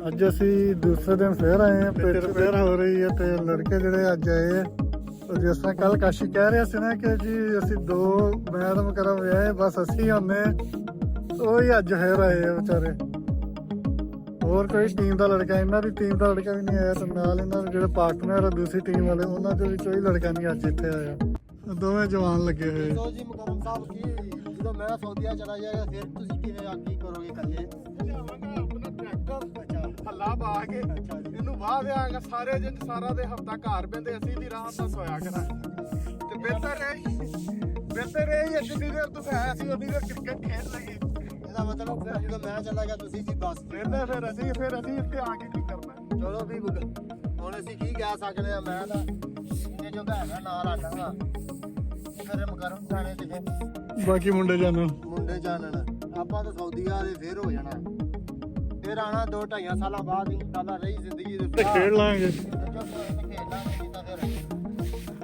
ਅੱਜ ਅਸੀਂ ਦੂਸਰੇ ਦਿਨ ਫੇਰ ਆਏ ਹਾਂ, ਪਿੱਚ ਰਿਪੇਅਰ ਹੋ ਰਹੀ ਹੈ ਤੇ ਲੜਕੇ ਜਿਹੜੇ ਅੱਜ ਆਏ ਆ ਉਹ ਜਿਸ ਤਰ੍ਹਾਂ ਕੱਲ ਕਾਸ਼ੀ ਕਹਿ ਰਿਹਾ ਸੀ ਨਾ ਕਿ ਜੀ ਅਸੀਂ 2 ਮੈਡਮ ਕਰਨ ਵਿਆਹੇ ਬਸ ਅਸੀਂ ਹੁੰਦੇ ਉਹ ਹੀ ਅੱਜ ਫੇਰ ਆਏ ਆ ਵਿਚਾਰੇ। ਹੋਰ ਕੋਈ ਟੀਮ ਦਾ ਲੜਕਾ, ਇਹਨਾਂ ਦੀ ਟੀਮ ਦਾ ਲੜਕਾ ਵੀ ਨਹੀਂ ਆਇਆ ਤੇ ਨਾਲ ਇਹਨਾਂ ਦੇ ਜਿਹੜੇ ਪਾਰਟਨਰ ਆ ਦੂਸਰੀ ਟੀਮ ਵਾਲੇ ਉਹਨਾਂ ਦੇ ਵਿੱਚ ਕੋਈ ਲੜਕਾ ਨਹੀਂ ਅੱਜ ਇੱਥੇ ਆਇਆ। ਦੋਵੇਂ ਜਵਾਨ ਲੱਗੇ ਹੋਏ। ਦੱਸੋ ਜੀ ਮੁਕਰਮ ਸਾਹਿਬ ਕੀ ਜਦੋਂ ਮੈਂ ਸੌਦੀਆ ਚਲਾ ਜਾਏਗਾ ਫਿਰ ਤੁਸੀਂ ਕਿਵੇਂ ਆਗੀ ਕਰੋਗੇ ਇਕੱਲੇ? ਲਿਆਵਾਂਗਾ ਆਪਣਾ ਟਰੈਕਟਰ ਹੱਲਾ ਪਾ ਕੇ ਇਹਨੂੰ ਵਾਹ ਦਿਆਂਗਾ ਸਾਰੇ ਦਿਨ, ਸਾਰਾ ਦੇ ਹਫਤਾ ਘਰ ਬੰਦੇ ਅਸੀਂ ਵੀ ਰਾਤ ਦਾ ਸੋਇਆ ਕਰਾਂਗੇ ਤੇ ਬਿਹਤਰ ਇਹ ਜਿੰਨੀ ਦੇਰ ਤੂੰ ਹੈ ਅਸੀਂ ਉਨੀ ਦੇਰ ਕ੍ਰਿਕਟ ਖੇਡ ਲਈਏ। ਇਹਦਾ ਮਤਲਬ ਫਿਰ ਜਦੋਂ ਮੈਂ ਚਲਾ ਗਿਆ ਤੁਸੀਂ ਸੀ ਬਸ ਫਿਰ ਅਸੀਂ ਇੱਥੇ ਆ ਕੇ ਕੀ ਕਰਨਾ। ਚਲੋ ਵੀ ਹੁਣ ਅਸੀਂ ਕੀ ਕਹਿ ਸਕਦੇ ਆ। ਮੈਂ ਤਾਂ ਇਹ ਜੋ ਹੈਗਾ ਨਾਲ ਆਣਾ ਫਿਰ ਮੁਕਰਮ ਥਾਣੇ ਤੇ ਬਾਕੀ ਮੁੰਡੇ ਜਾਣਨ ਆਪਾਂ ਤਾਂ ਸੌਦੀਆ ਦੇ ਫੇਰ ਹੋ ਜਾਣਾ, ਫਿਰ ਆਣਾ 2-2.5 ਸਾਲਾਂ ਬਾਅਦ ਇਨਸ਼ਾਅੱਲਾ ਰਹੀ ਜ਼ਿੰਦਗੀ ਦੇ ਤੇ ਖੇਡ ਲਾਂਗੇ,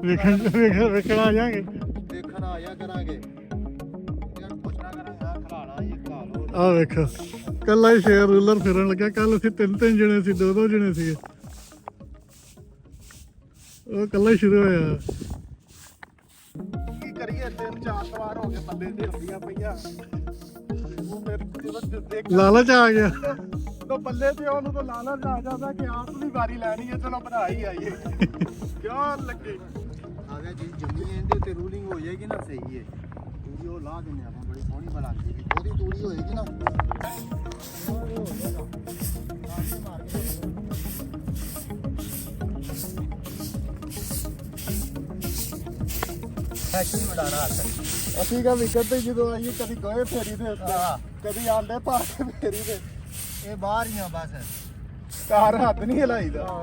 ਵੇਖਣ ਆ ਜਾਾਂਗੇ, ਦੇਖਣ ਆ ਜਾ ਕਰਾਂਗੇ, ਪੁੱਛਣਾ ਕਰਾਂਗੇ ਖਲਾਣਾ ਇਹ ਖਲਾ ਲੋ। ਆਹ ਵੇਖੋ ਕੱਲਾ ਹੀ ਸ਼ੇਰ ਰੂਲਰ ਫਿਰਨ ਲੱਗਾ। ਕੱਲ ਅਸੀਂ 3 ਜਣੇ ਸੀ, 2 ਜਣੇ ਸੀਗੇ, ਉਹ ਕੱਲਾ ਹੀ ਸ਼ੁਰੂ ਹੋਇਆ। ਕੀ ਕਰੀਏ 3-4 ਸਵਾਰ ਹੋ ਗਏ ਬੰਦੇ ਦੇ ਹੁੰਦੀਆਂ ਪਈਆਂ ਉਹ ਫਿਰ ਜਦੋਂ ਦੇਖ ਲਾਲਚ ਆ ਗਿਆ। ਤਾਂ ਬੱਲੇ ਤੇ ਉਹਨੂੰ ਤਾਂ ਲਾਲਚ ਆ ਜਾਂਦਾ ਕਿ ਆਪ ਵੀ ਵਾਰੀ ਲੈਣੀ ਹੈ, ਚਲੋ ਬਣਾ ਹੀ ਆਈਏ ਕਿਉਂ ਲੱਗੇ ਆ ਗਿਆ ਜੀ ਜੰਮੀ ਇਹਦੇ ਉੱਤੇ ਰੂਲਿੰਗ ਹੋ ਜਾਏਗੀ ਨਾ ਸਹੀ ਹੈ। ਤੂੜੀ ਉਹ ਲਾ ਦਿੰਦੇ ਆਪਾਂ, ਬੜੀ ਸੋਹਣੀ ਬਣਾਉਂਦੀ ਹੈ ਉਹਦੀ ਤੂੜੀ ਹੋਏਗੀ ਨਾ ਐਕਚੁਅਲੀ ਬਣਾਣਾ ਅਸੀਂ ਕਾ ਵਿਕਟ ਤੇ ਜਦੋਂ ਆਈਏ ਕਦੀ ਗਏ ਫੇਰੀ ਦੇ ਉੱਤੇ, ਕਦੀ ਆਂਡੇ ਪਾ ਕੇ ਫੇਰੀ ਦੇ ਇਹ ਬਾਹਰ ਹੀ ਆ ਬਸ ਕਾਰ ਹੱਥ ਨਹੀਂ ਹਿਲਾਈਦਾ।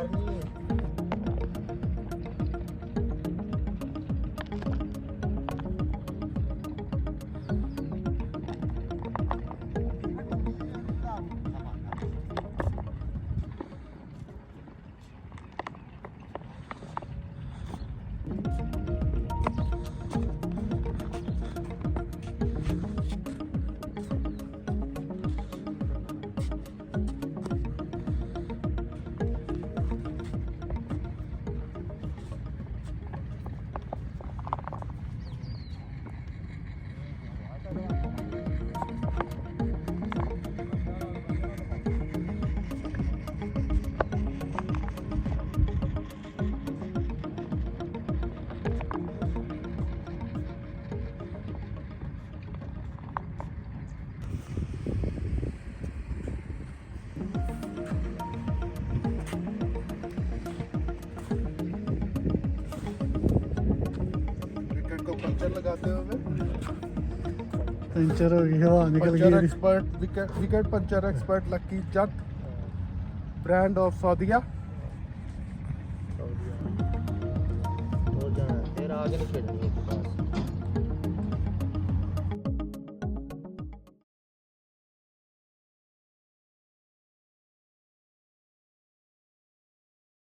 पंचर लगाते हुए पंचर हो गई, हवा निकल पंचर गई। Expert wicket puncture expert lucky Jatt brand of सौदिया। फिर आगे नहीं खेलनी